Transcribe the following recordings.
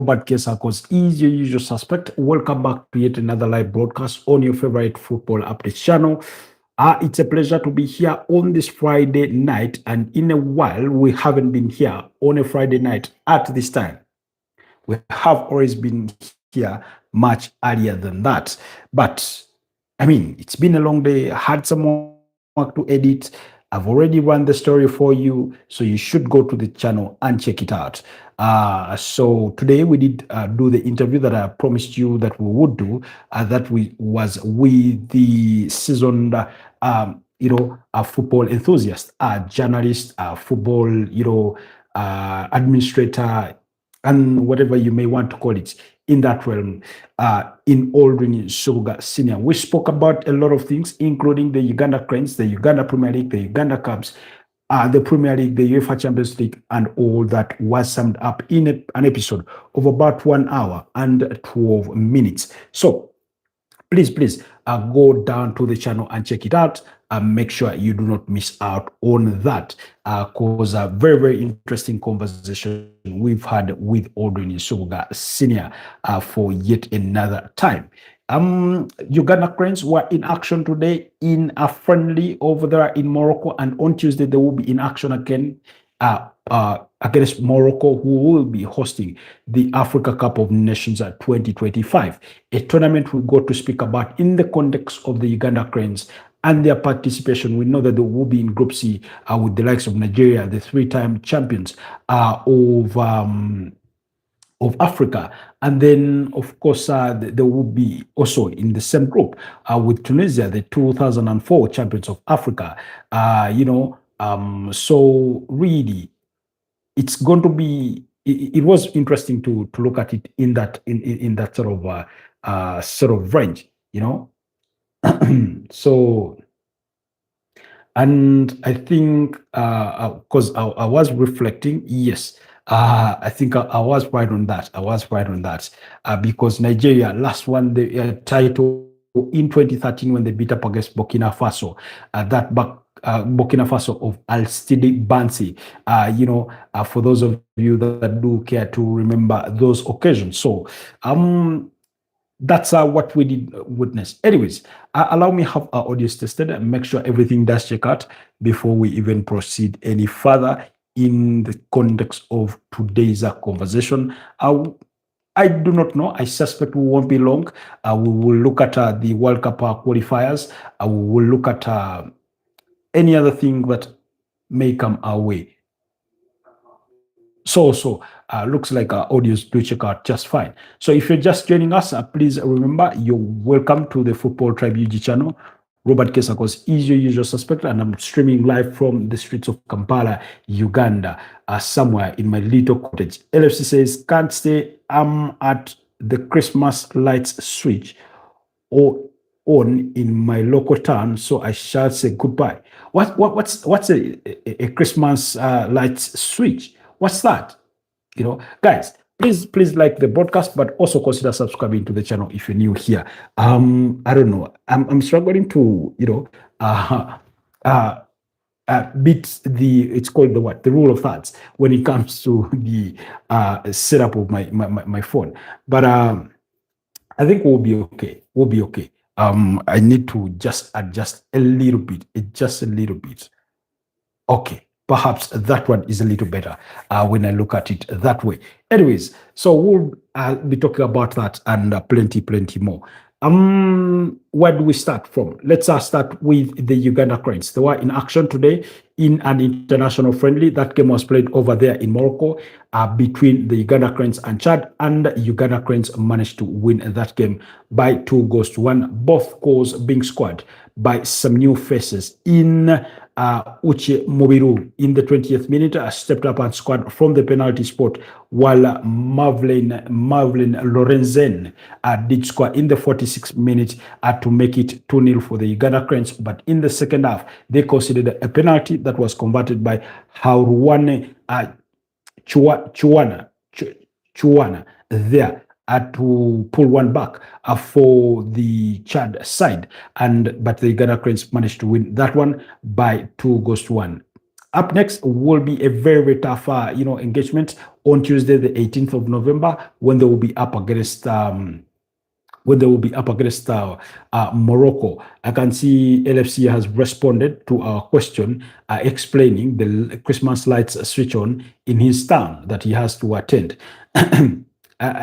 Robert Kesakos is your usual suspect. Welcome back to yet another live broadcast on your favorite football update channel. It's a pleasure to be here on this Friday night, and in a while, we haven't been here on a Friday night at this time. We have always been here much earlier than that. But I mean, it's been a long day. I had some work to edit. I've already run the story for you, so you should go to the channel and check it out. So today we did do the interview that I promised you that we would do. That we was with the seasoned, football enthusiast, journalist, football, administrator, and whatever you may want to call it in that realm, in Aldrin Sugar Senior. We spoke about a lot of things, including the Uganda Cranes, the Uganda Premier League, the Uganda Cubs, the Premier League, the UEFA Champions League, and all that was summed up in an episode of about 1 hour and 12 minutes. So please go down to the channel and check it out. Make sure you do not miss out on that, because a very interesting conversation we've had with Aldrin Suga Senior for yet another time. Uganda Cranes were in action today in a friendly over there in Morocco, and on Tuesday they will be in action again against Morocco, who will be hosting the Africa Cup of Nations at 2025, a tournament we got to speak about in the context of the Uganda Cranes and their participation. We know that they will be in Group C with the likes of Nigeria, the three-time champions of Africa. And then, of course, they will be also in the same group with Tunisia, the 2004 champions of Africa. So really, it's going to be. It was interesting to look at it in that sort of range, So, and I think because I was reflecting, yes. I think I was right on that. Because Nigeria last won the title in 2013 when they beat up against Burkina Faso. Burkina Faso of Alstide Bansi. For those of you that do care to remember those occasions. So, that's what we did witness. Anyways, allow me have our audience tested and make sure everything does check out before we even proceed any further in the context of today's conversation. I do not know. I suspect we won't be long. We will look at the World Cup qualifiers. We will look at any other thing that may come our way. So looks like our audios do check out just fine. So if you're just joining us, please remember you're welcome to the Football Tribe UG channel. Robert Kesakos is your usual suspect, and I'm streaming live from the streets of Kampala, Uganda, somewhere in my little cottage. LFC says, can't stay. I'm at the Christmas lights switch or on in my local town, so I shall say goodbye. What's a Christmas lights switch? What's that? Guys, please like the broadcast, but also consider subscribing to the channel if you're new here. I don't know. I'm struggling to, beat it's called the rule of thirds when it comes to the setup of my phone. But I think we'll be okay. I need to just adjust a little bit, just a little bit. Okay. Perhaps that one is a little better when I look at it that way. Anyways, so we'll be talking about that and plenty more. Where do we start from? Let's start with the Uganda Cranes. They were in action today in an international friendly. That game was played over there in Morocco between the Uganda Cranes and Chad, and Uganda Cranes managed to win that game by 2-1. Both goals being scored by some new faces in Uche Mobiru in the 20th minute stepped up and scored from the penalty spot, while Marvin Lorenzen did score in the 46th minute to make it 2-0 for the Uganda Cranes. But in the second half, they considered a penalty that was converted by Hauruane Chuana there to pull one back for the Chad side, but the Uganda Cranes managed to win that one by 2-1. Up next will be a very, very tough, engagement on Tuesday, the 18th of November, when they will be up against Morocco. I can see LFC has responded to our question, explaining the Christmas lights switch on in his town that he has to attend.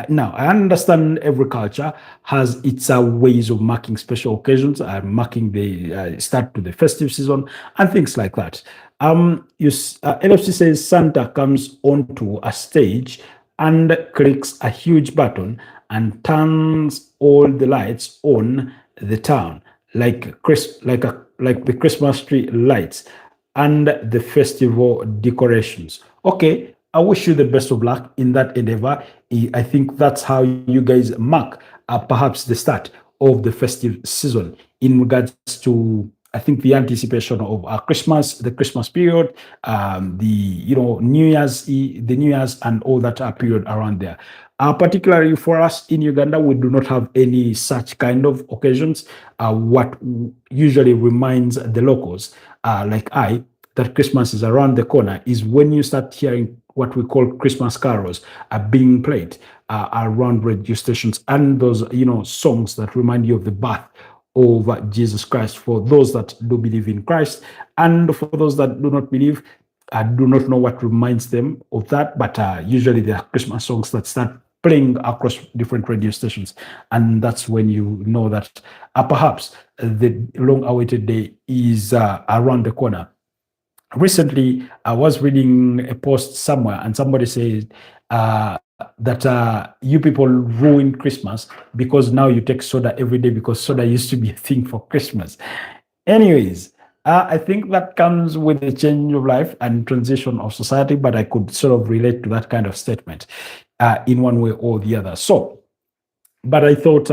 Now, I understand every culture has its ways of marking special occasions, marking the start to the festive season, and things like that. LFC says Santa comes onto a stage and clicks a huge button and turns all the lights on the town, like the Christmas tree lights and the festival decorations. Okay, I wish you the best of luck in that endeavor. I think that's how you guys mark perhaps the start of the festive season in regards to, I think, the anticipation of Christmas, the Christmas period, the New Year's, the New Year's, and all that period around there. Particularly for us in Uganda, we do not have any such kind of occasions. What usually reminds the locals, like I, that Christmas is around the corner is when you start hearing what we call Christmas carols being played around radio stations, and those songs that remind you of the birth of Jesus Christ, for those that do believe in Christ, and for those that do not believe. I do not know what reminds them of that, but usually there are Christmas songs that start playing across different radio stations, and that's when you know that perhaps the long-awaited day is around the corner. Recently, I was reading a post somewhere, and somebody said that you people ruin Christmas because now you take soda every day, because soda used to be a thing for Christmas. Anyways, I think that comes with a change of life and transition of society, but I could sort of relate to that kind of statement in one way or the other. So, but I thought,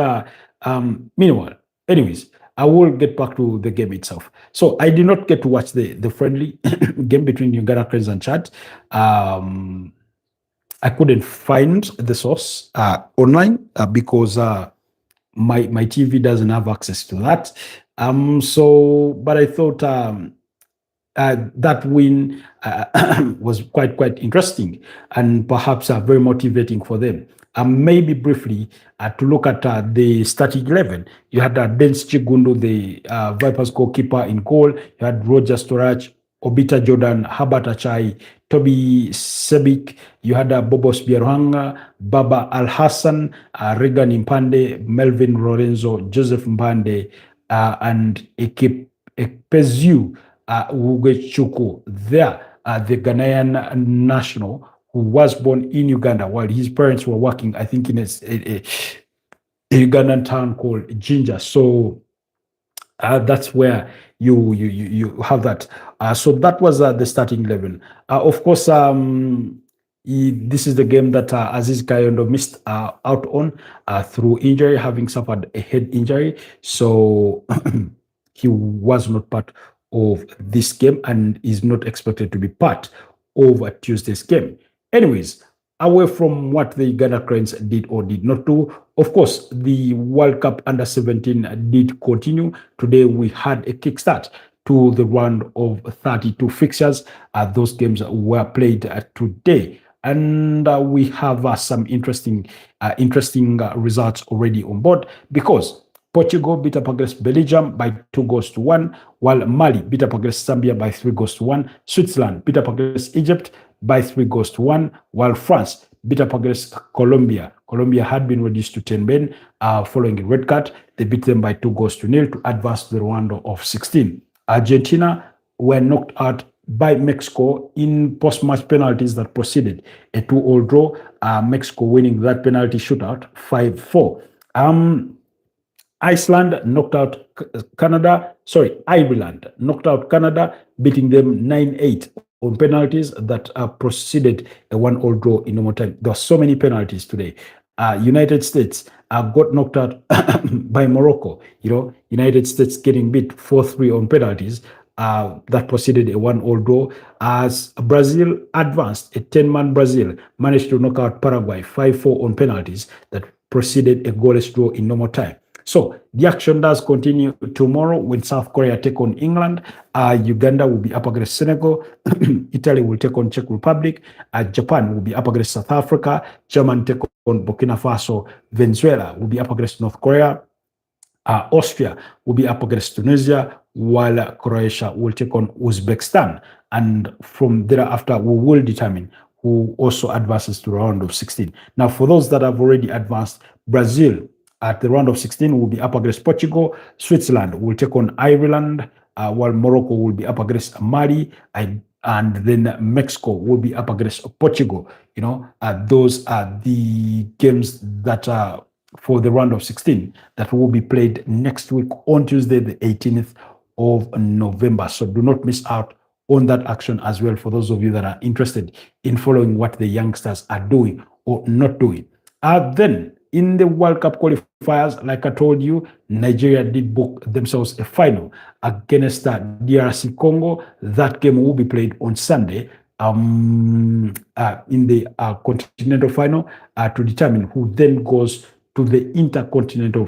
meanwhile, anyways, I will get back to the game itself. So I did not get to watch the friendly game between Uganda Cranes and Chad. I couldn't find the source online because my TV doesn't have access to that. But I thought that win was quite interesting and perhaps very motivating for them. Maybe briefly to look at the starting 11. You had Dennis Chigundu, the Vipers goalkeeper, in goal. You had Roger Storach, Obita Jordan, Habat Achai, Toby Sebik. You had Bobos Bierhanga, Baba Al Hassan, Regan Impande, Melvin Lorenzo, Joseph Mbande, and Ekpezu Ugechuku. There, the Ghanaian national who was born in Uganda while his parents were working, I think, in a Ugandan town called Jinja. So that's where you have that. So that was the starting 11. Of course, this is the game that Aziz Kayondo missed out on through injury, having suffered a head injury. So he was not part of this game and is not expected to be part of Tuesday's game. Anyways, away from what the Uganda Cranes did or did not do, of course, the World Cup Under-17 did continue. Today, we had a kickstart to the round of 32 fixtures. Those games were played today. And we have some interesting results already on board, because Portugal beat up against Belgium by 2-1, while Mali beat up against Zambia by 3-1. Switzerland beat up against Egypt by 3-1, while France beat up against Colombia. Colombia had been reduced to 10 men following a red card. They beat them by 2-0 to advance to the round of 16. Argentina were knocked out by Mexico in post-match penalties that proceeded. A 2-all draw, Mexico winning that penalty shootout 5-4. Ireland knocked out Canada, beating them 9-8 on penalties that proceeded a 1-all draw in normal time. There were so many penalties today. United States got knocked out by Morocco. United States getting beat 4-3 on penalties. That proceeded a 1-all draw, as Brazil advanced. A 10-man Brazil managed to knock out Paraguay 5-4 on penalties that proceeded a goalless draw in normal time. So the action does continue tomorrow when South Korea take on England. Uganda will be up against Senegal. Italy will take on Czech Republic. Japan will be up against South Africa. Germany take on Burkina Faso. Venezuela will be up against North Korea. Austria will be up against Tunisia, while Croatia will take on Uzbekistan. And from thereafter, we will determine who also advances to the round of 16. Now, for those that have already advanced, Brazil at the round of 16 will be up against Portugal. Switzerland will take on Ireland, while Morocco will be up against Mali, and then Mexico will be up against Portugal. Those are the games that are for the round of 16 that will be played next week on Tuesday, the 18th of November. So do not miss out on that action as well for those of you that are interested in following what the youngsters are doing or not doing. Then in the World Cup qualifiers, like I told you, Nigeria did book themselves a final against DRC Congo. That game will be played on Sunday in the continental final to determine who then goes to the intercontinental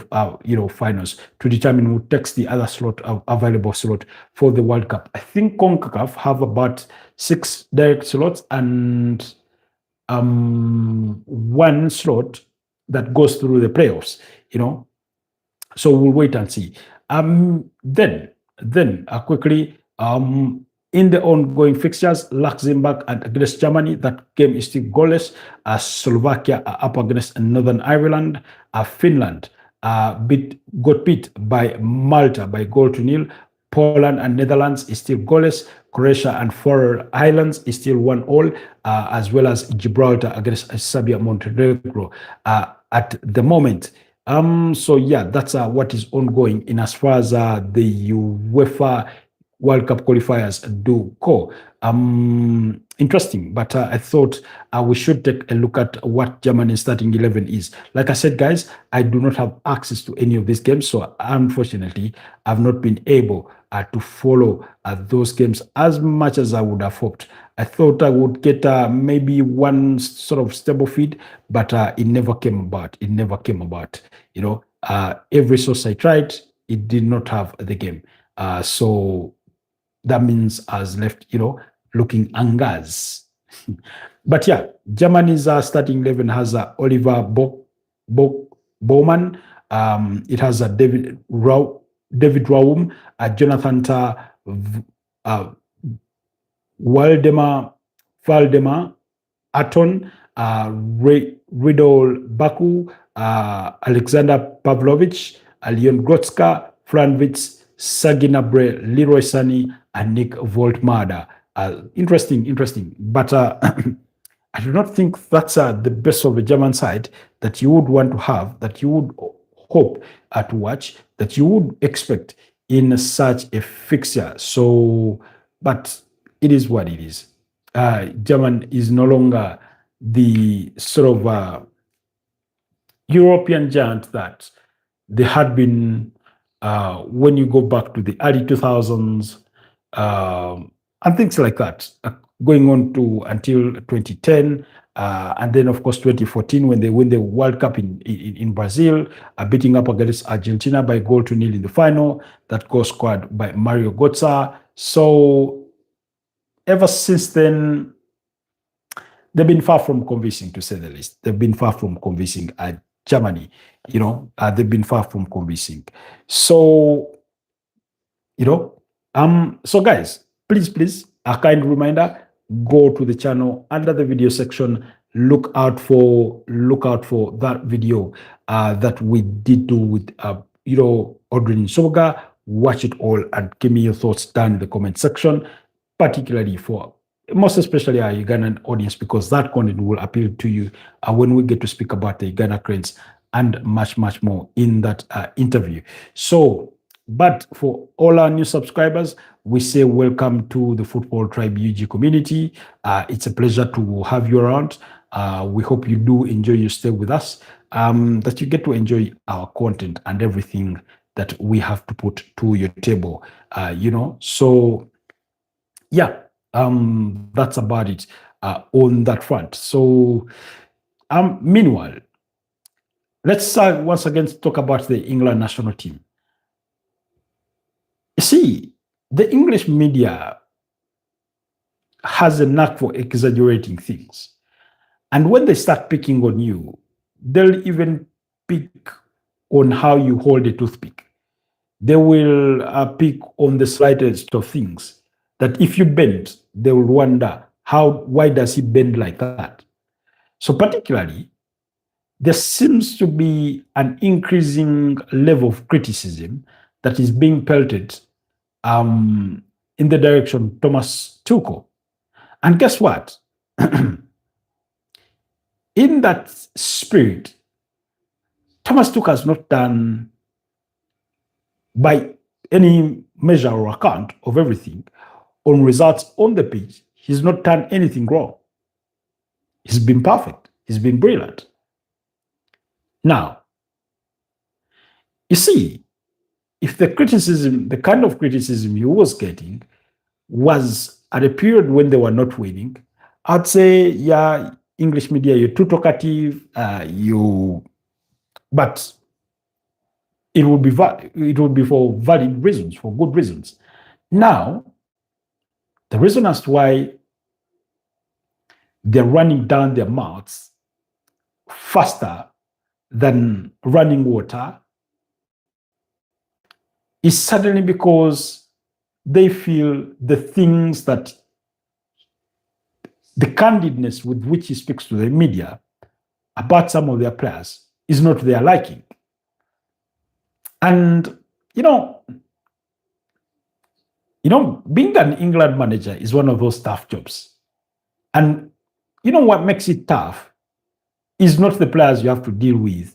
finals to determine who takes the other slot, available slot for the World Cup. I think CONCACAF have about 6 direct slots and one slot that goes through the playoffs, So we'll wait and see. Then quickly, in the ongoing fixtures, Luxembourg and against Germany, that game is still goalless. Slovakia are up against Northern Ireland. Finland got beat by Malta by 0-0. Poland and Netherlands is still goalless. Croatia and Faroe Islands is still 1-1, as well as Gibraltar against Serbia Montenegro at the moment. So yeah, that's what is ongoing in as far as the UEFA World Cup qualifiers do go. Interesting, but I thought we should take a look at what Germany's starting 11 is. Like I said, guys, I do not have access to any of these games, so unfortunately, I've not been able to follow those games as much as I would have hoped. I thought I would get maybe one sort of stable feed, but it never came about. It never came about. Every source I tried, it did not have the game. So that means I was left, looking angers. But yeah, Germany's starting 11 has Oliver Bowman. It has David Raum, Jonathan Tah, Valdemar Aton, Ridol Baku, Alexander Pavlovich, Leon Grotzka, Franwitz, Saginabre, Leroy Sani, and Nick Voltmada. Interesting. But I do not think that's the best of the German side that you would want to have, that you would hope to watch, that you would expect in such a fixture. So, but it is what it is. German is no longer the sort of European giant that they had been when you go back to the early 2000s and things like that, going on to until 2010, and then of course 2014 when they win the World Cup in Brazil, beating up against Argentina by 0-0 in the final. That goal scored by Mario Götze. So ever since then, they've been far from convincing, to say the least. They've been far from convincing. Germany, they've been far from convincing. So, so guys, please, a kind reminder, go to the channel under the video section, look out for that video that we did do with Odrin Soga. Watch it all and give me your thoughts down in the comment section, particularly for most especially our Ugandan audience, because that content will appeal to you when we get to speak about the Uganda Cranes and much more in that interview. So, but for all our new subscribers, we say welcome to the Football Tribe UG community. It's a pleasure to have you around. We hope you do enjoy your stay with us, that you get to enjoy our content and everything that we have to put to your table, So, yeah. That's about it on that front. So, meanwhile, let's once again talk about the England national team. You see, the English media has a knack for exaggerating things. And when they start picking on you, they'll even pick on how you hold a toothpick. They will pick on the slightest of things. That if you bend, they will wonder why does he bend like that? So particularly, there seems to be an increasing level of criticism that is being pelted in the direction of Thomas Tuchel. And guess what? In that spirit, Thomas Tuchel has not done, by any measure or account of everything, on results on the pitch, he's not done anything wrong. He's been perfect. He's been brilliant. Now, you see, if the criticism, the kind of criticism he was getting was at a period when they were not winning, I'd say, yeah, English media, you're too talkative, but it would be for valid reasons, for good reasons. Now, the reason as to why they're running down their mouths faster than running water is suddenly because they feel the things that the candidness with which he speaks to the media about some of their players is not their liking. And, being an England manager is one of those tough jobs. And what makes it tough is not the players you have to deal with,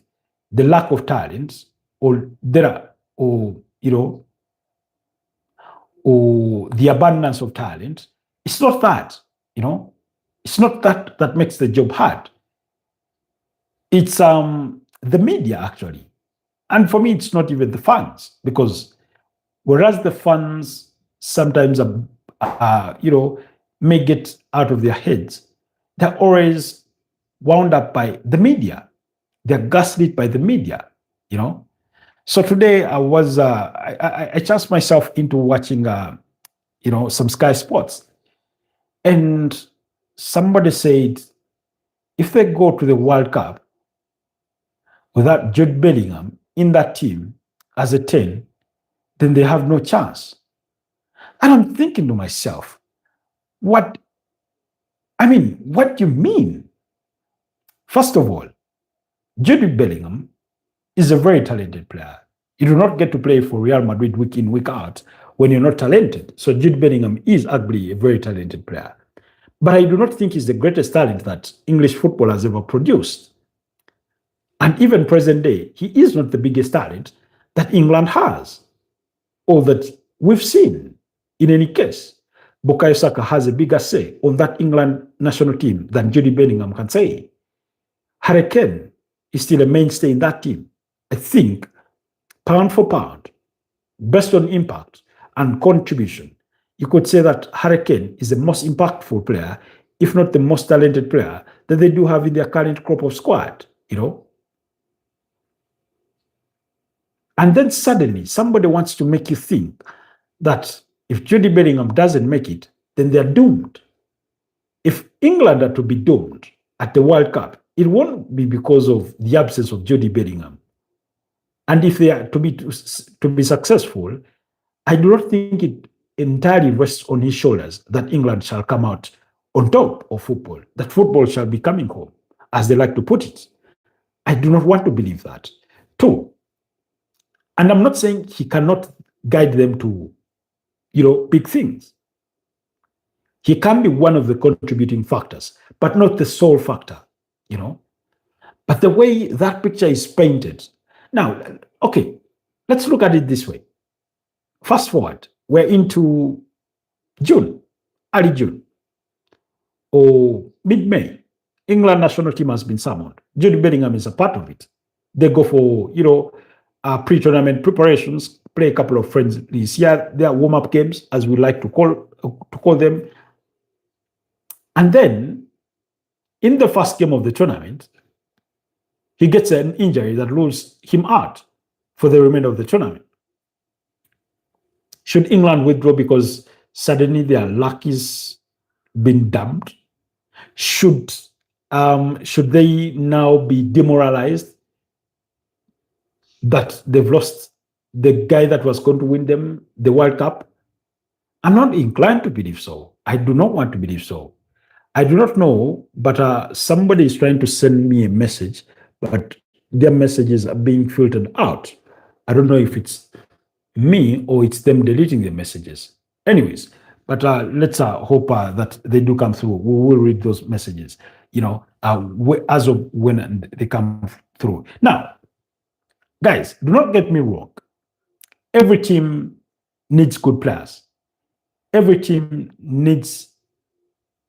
the lack of talent, or the abundance of talent. It's not that, it's not that makes the job hard. It's the media, actually. And for me, it's not even the fans, because whereas the fans sometimes may get out of their heads, they're always wound up by the media. They're gaslit by the media, So today I was I chanced myself into watching some Sky Sports, and somebody said if they go to the World Cup without Jude Bellingham in that team as a 10, then they have no chance. And I'm thinking to myself, what do you mean? First of all, Jude Bellingham is a very talented player. You do not get to play for Real Madrid week in, week out when you're not talented. So Jude Bellingham is arguably a very talented player. But I do not think he's the greatest talent that English football has ever produced. And even present day, he is not the biggest talent that England has, or that we've seen in any case. Bukayo Saka has a bigger say on that England national team than Jude Bellingham can say. Harry Kane is still a mainstay in that team. I think, pound for pound, based on impact and contribution, you could say that Harry Kane is the most impactful player, if not the most talented player, that they do have in their current crop of squad, And then suddenly, somebody wants to make you think that if Jude Bellingham doesn't make it, then they're doomed. If England are to be doomed at the World Cup, it won't be because of the absence of Jude Bellingham. And if they are to be successful, I do not think it entirely rests on his shoulders that England shall come out on top of football, that football shall be coming home, as they like to put it. I do not want to believe that. Two, and I'm not saying he cannot guide them to, big things. He can be one of the contributing factors, but not the sole factor, But the way that picture is painted. Now, okay, let's look at it this way. Fast forward, we're into June, early June, or mid-May. England national team has been summoned. Jude Bellingham is a part of it. They go for, pre-tournament preparations, play a couple of friendlies. Yeah, they are warm-up games, as we like to call them. And then, in the first game of the tournament, he gets an injury that rules him out for the remainder of the tournament. Should England withdraw because suddenly their luck is been dumped? Should they now be demoralized that they've lost the guy that was going to win them the World Cup? I'm not inclined to believe so. I do not want to believe so. I do not know, but somebody is trying to send me a message, but their messages are being filtered out. I don't know if it's me or it's them deleting the messages. Anyways, but let's hope that they do come through. We will read those messages, as of when they come through. Now, guys, do not get me wrong. Every team needs good players. Every team needs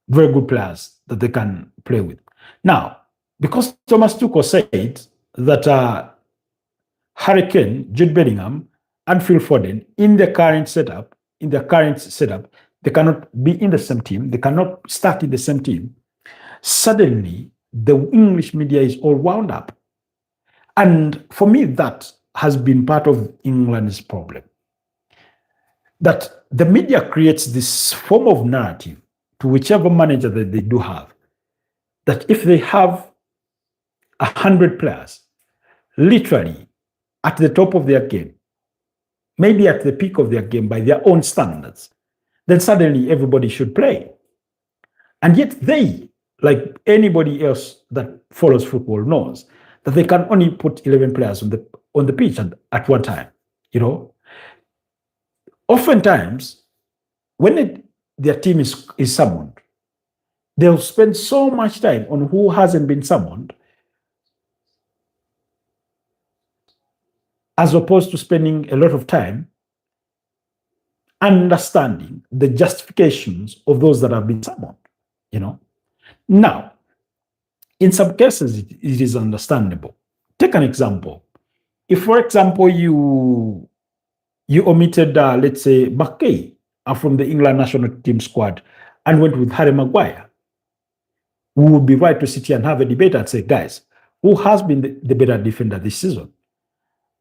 very good players that they can play with. Now, because Thomas Tuchel said that Harry Kane, Jude Bellingham, and Phil Foden in the current setup, they cannot be in the same team. They cannot start in the same team. Suddenly, the English media is all wound up. And for me, that has been part of England's problem. That the media creates this form of narrative to whichever manager that they do have, that if they have 100 players, literally at the top of their game, maybe at the peak of their game by their own standards, then suddenly everybody should play. And yet they, like anybody else that follows football, knows that they can only put 11 players on the pitch at one time. Oftentimes, when their team is summoned, they'll spend so much time on who hasn't been summoned, as opposed to spending a lot of time understanding the justifications of those that have been summoned. Now, in some cases, it is understandable. Take an example. If, for example, you omitted, let's say, McKay from the England national team squad and went with Harry Maguire, we would be right to sit here and have a debate and say, guys, who has been the better defender this season?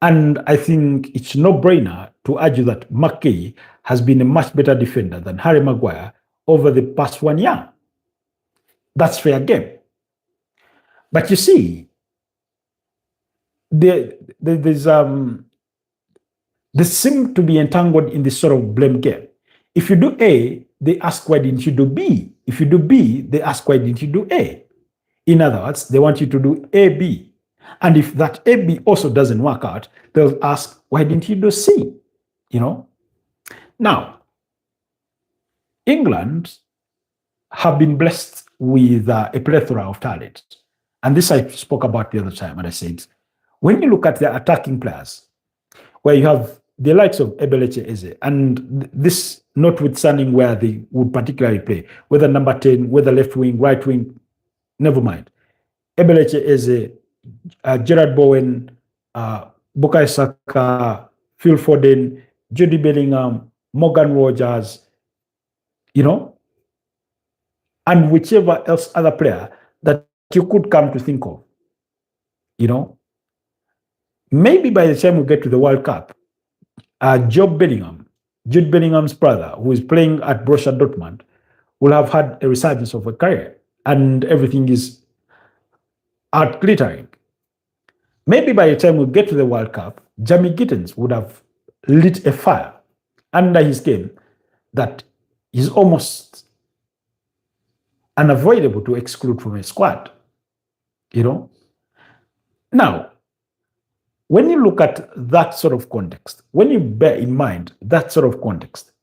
And I think it's no-brainer to argue that McKay has been a much better defender than Harry Maguire over the past 1 year. That's fair game. But you see, they seem to be entangled in this sort of blame game. If you do A, they ask, why didn't you do B? If you do B, they ask, why didn't you do A? In other words, they want you to do A, B. And if that A, B also doesn't work out, they'll ask, why didn't you do C? Now, England have been blessed with a plethora of talent. And this I spoke about the other time, and I said, when you look at their attacking players, where you have the likes of Ebeleche Eze, and this notwithstanding where they would particularly play, whether number 10, whether left wing, right wing, never mind. Ebeleche Eze, Gerard Bowen, Bukayo Saka, Phil Foden, Jude Bellingham, Morgan Rogers, and whichever else other player that you could come to think of, maybe by the time we get to the World Cup, Jude Bellingham's brother, who is playing at Borussia Dortmund, will have had a resurgence of a career, and everything is out glittering. Maybe by the time we get to the World Cup, Jamie Gittens would have lit a fire under his game that is almost unavoidable to exclude from a squad. Now, when you look at that sort of context, when you bear in mind that sort of context,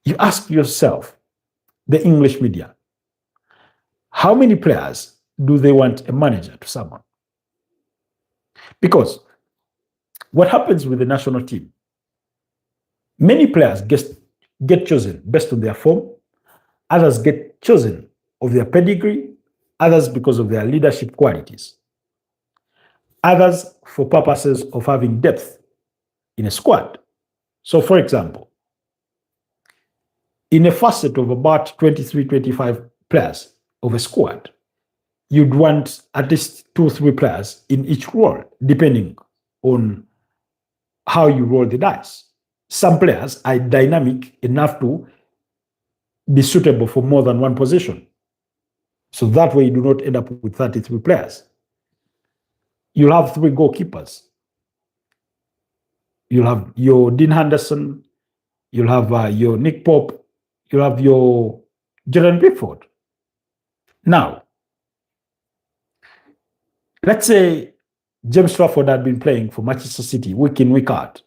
you ask yourself, the English media, how many players do they want a manager to summon? Because what happens with the national team, many players get chosen based on their form, others get chosen of their pedigree, others because of their leadership qualities, others for purposes of having depth in a squad. So, for example, in a facet of about 23, 25 players of a squad, you'd want at least 2 or 3 players in each role, depending on how you roll the dice. Some players are dynamic enough to be suitable for more than one position. So that way you do not end up with 33 players. You'll have 3 goalkeepers. You'll have your Dean Henderson, you'll have your Nick Pope, you'll have your Jordan Pickford. Now, let's say James Trafford had been playing for Manchester City week in, week out.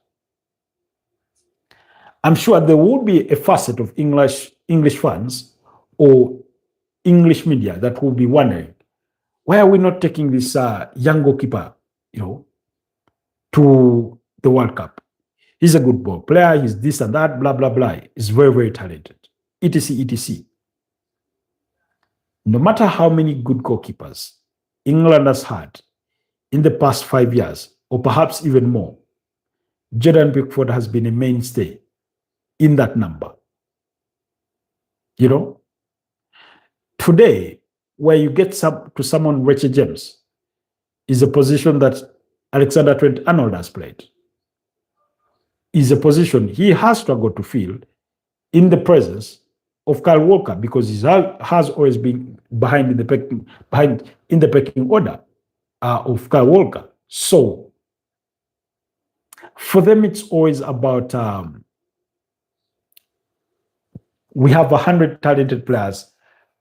I'm sure there would be a facet of English fans or English media that will be wondering, why are we not taking this young goalkeeper, to the World Cup? He's a good ball player, he's this and that, blah, blah, blah. He's very, very talented. etc, etc. No matter how many good goalkeepers England has had in the past 5 years, or perhaps even more, Jordan Pickford has been a mainstay in that number. Today, where you get to someone Richard James is a position that Alexander Trent-Arnold has played. Is a position he has struggled to fill in the presence of Kyle Walker, because he has always been behind in the pecking order of Kyle Walker. So for them, it's always about we have 100 talented players,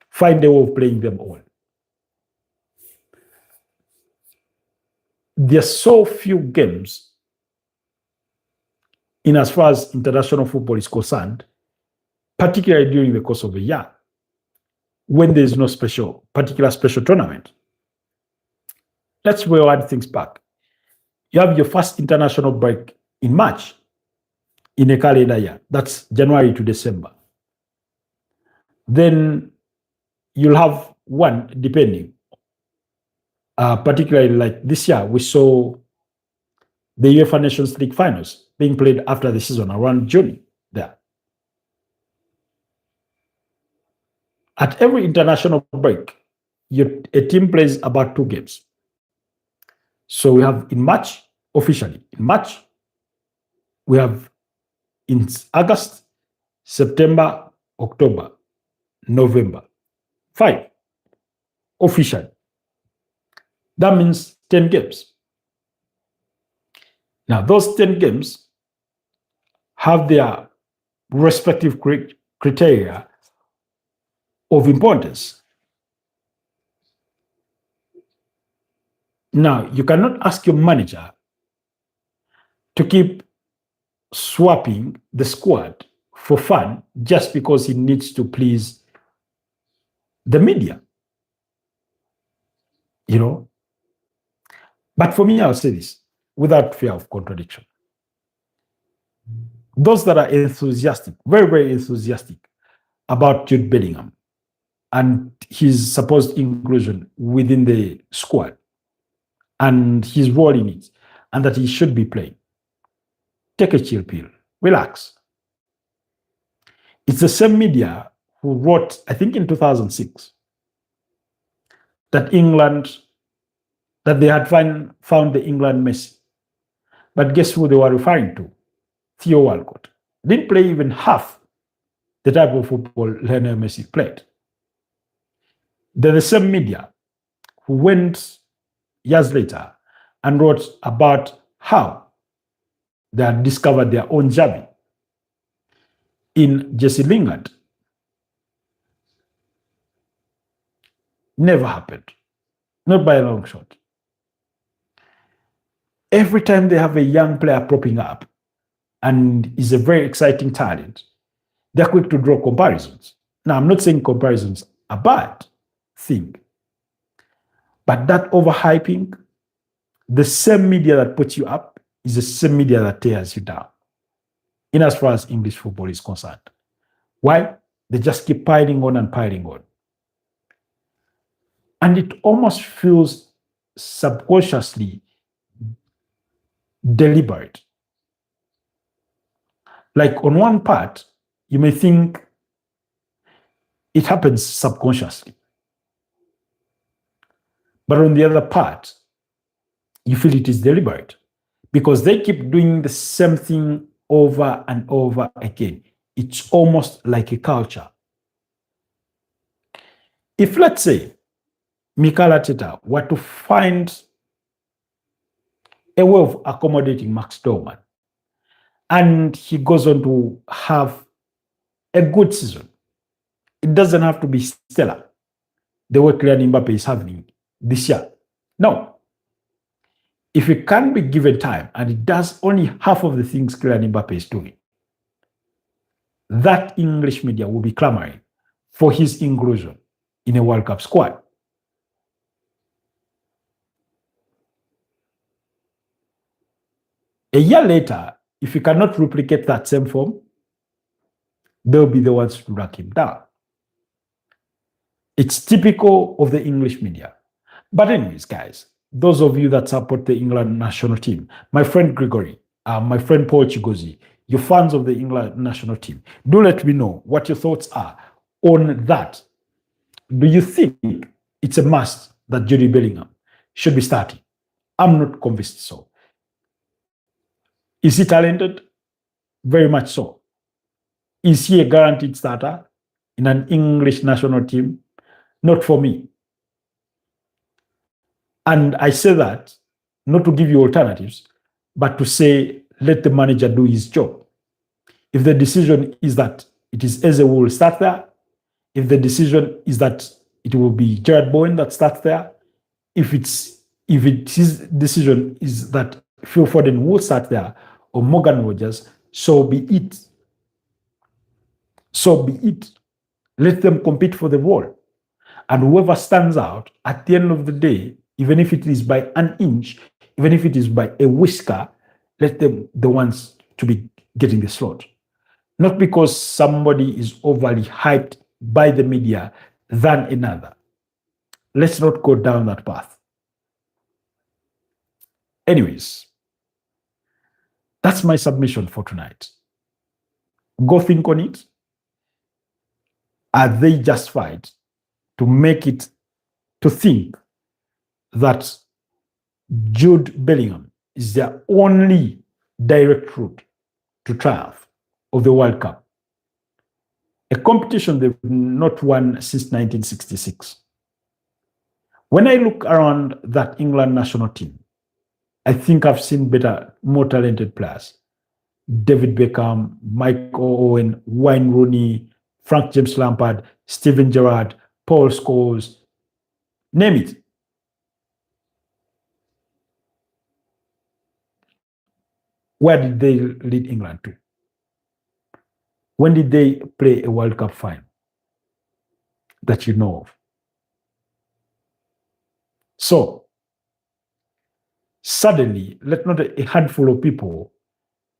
find a way of playing them all. There are so few games in as far as international football is concerned, particularly during the course of a year, when there is no particular special tournament. Let's rewind things back. You have your first international break in March in a calendar year. That's January to December. Then you'll have one, depending. Particularly like this year, we saw the UEFA Nations League finals being played after the season, around June there. At every international break, a team plays about 2 games. So we have in March, officially, in March, we have in August, September, October, November, 5 officially. That means 10 games. Now, those 10 games have their respective criteria of importance. Now, you cannot ask your manager to keep swapping the squad for fun just because he needs to please the media. But for me, I'll say this without fear of contradiction. Those that are enthusiastic, very, very enthusiastic about Jude Bellingham and his supposed inclusion within the squad and his role in it, and that he should be playing, take a chill pill, relax. It's the same media who wrote, I think in 2006, that they had found the England Messi. But guess who they were referring to? Theo Walcott. Didn't play even half the type of football Lionel Messi played. They're the same media who went years later and wrote about how they had discovered their own Javi in Jesse Lingard. Never happened. Not by a long shot. Every time they have a young player propping up and is a very exciting talent, they're quick to draw comparisons. Now, I'm not saying comparisons are a bad thing, but that overhyping, the same media that puts you up is the same media that tears you down, in as far as English football is concerned. Why? They just keep piling on and piling on. And it almost feels subconsciously deliberate. Like on one part, you may think it happens subconsciously. But on the other part, you feel it is deliberate because they keep doing the same thing over and over again. It's almost like a culture. If, let's say, Mikel Arteta were to find a way of accommodating Max Dorman, and he goes on to have a good season, it doesn't have to be stellar the way Kylian Mbappe is having this year. No. If he can be given time and he does only half of the things Kylian Mbappe is doing, that English media will be clamoring for his inclusion in a World Cup squad. A year later, if he cannot replicate that same form, they'll be the ones to drag him down. It's typical of the English media. But anyways, guys, those of you that support the England national team, my friend Gregory, my friend Paul Chigozi, you're fans of the England national team, do let me know what your thoughts are on that. Do you think it's a must that Jude Bellingham should be starting? I'm not convinced so. Is he talented? Very much so. Is he a guaranteed starter in an English national team? Not for me. And I say that not to give you alternatives, but to say, let the manager do his job. If the decision is that it is Eze who will start there, if the decision is that it will be Jared Bowen that starts there, if his decision is that Phil Foden will start there or Morgan Rogers, so be it. So be it. Let them compete for the role. And whoever stands out at the end of the day, even if it is by an inch, even if it is by a whisker, let them the ones to be getting the slot. Not because somebody is overly hyped by the media than another. Let's not go down that path. Anyways, that's my submission for tonight. Go think on it. Are they justified to make it, to think that Jude Bellingham is their only direct route to triumph of the World Cup? A competition they've not won since 1966. When I look around that England national team, I think I've seen better, more talented players. David Beckham, Michael Owen, Wayne Rooney, Frank James Lampard, Steven Gerrard, Paul Scholes, name it. Where did they lead England to? When did they play a World Cup final that you know of? So, suddenly, let not a handful of people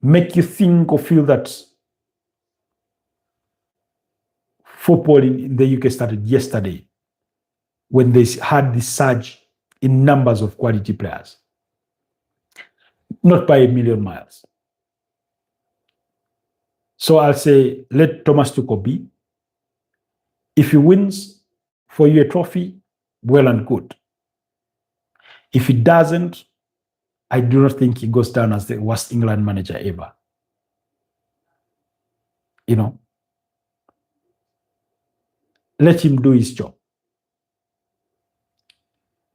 make you think or feel that football in the UK started yesterday when they had this surge in numbers of quality players. Not by a million miles. So I'll say, let Thomas Tuchel be. If he wins for you a trophy, well and good. If he doesn't, I do not think he goes down as the worst England manager ever. You know, let him do his job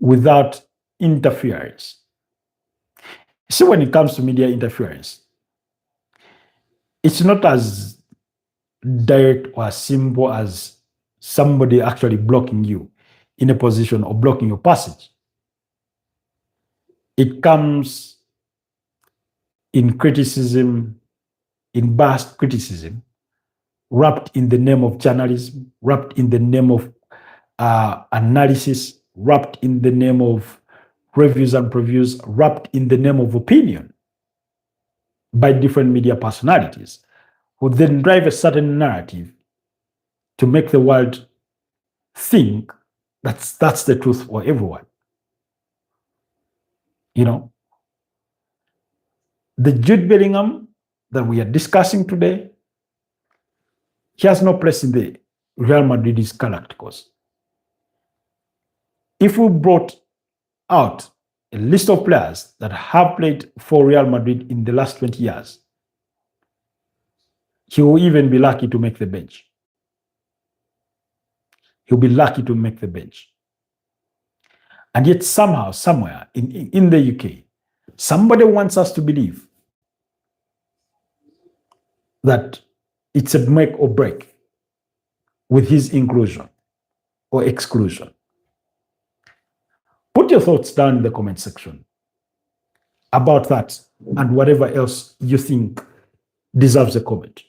without interference. So when it comes to media interference, it's not as direct or as simple as somebody actually blocking you in a position or blocking your passage. It comes in criticism, in vast criticism, wrapped in the name of journalism, wrapped in the name of analysis, wrapped in the name of reviews and previews, wrapped in the name of opinion by different media personalities who then drive a certain narrative to make the world think that's the truth for everyone. You know, the Jude Bellingham that we are discussing today, he has no place in the Real Madrid's Galacticos. If we brought out a list of players that have played for Real Madrid in the last 20 years, he will even be lucky to make the bench. He'll be lucky to make the bench. And yet somehow, somewhere in the UK, somebody wants us to believe that it's a make or break with his inclusion or exclusion. Put your thoughts down in the comment section about that and whatever else you think deserves a comment.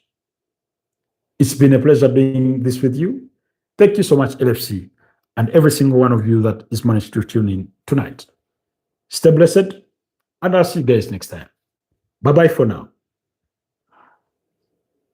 It's been a pleasure doing this with you. Thank you so much, LFC, and every single one of you that is managed to tune in tonight. Stay blessed, and I'll see you guys next time. Bye-bye for now.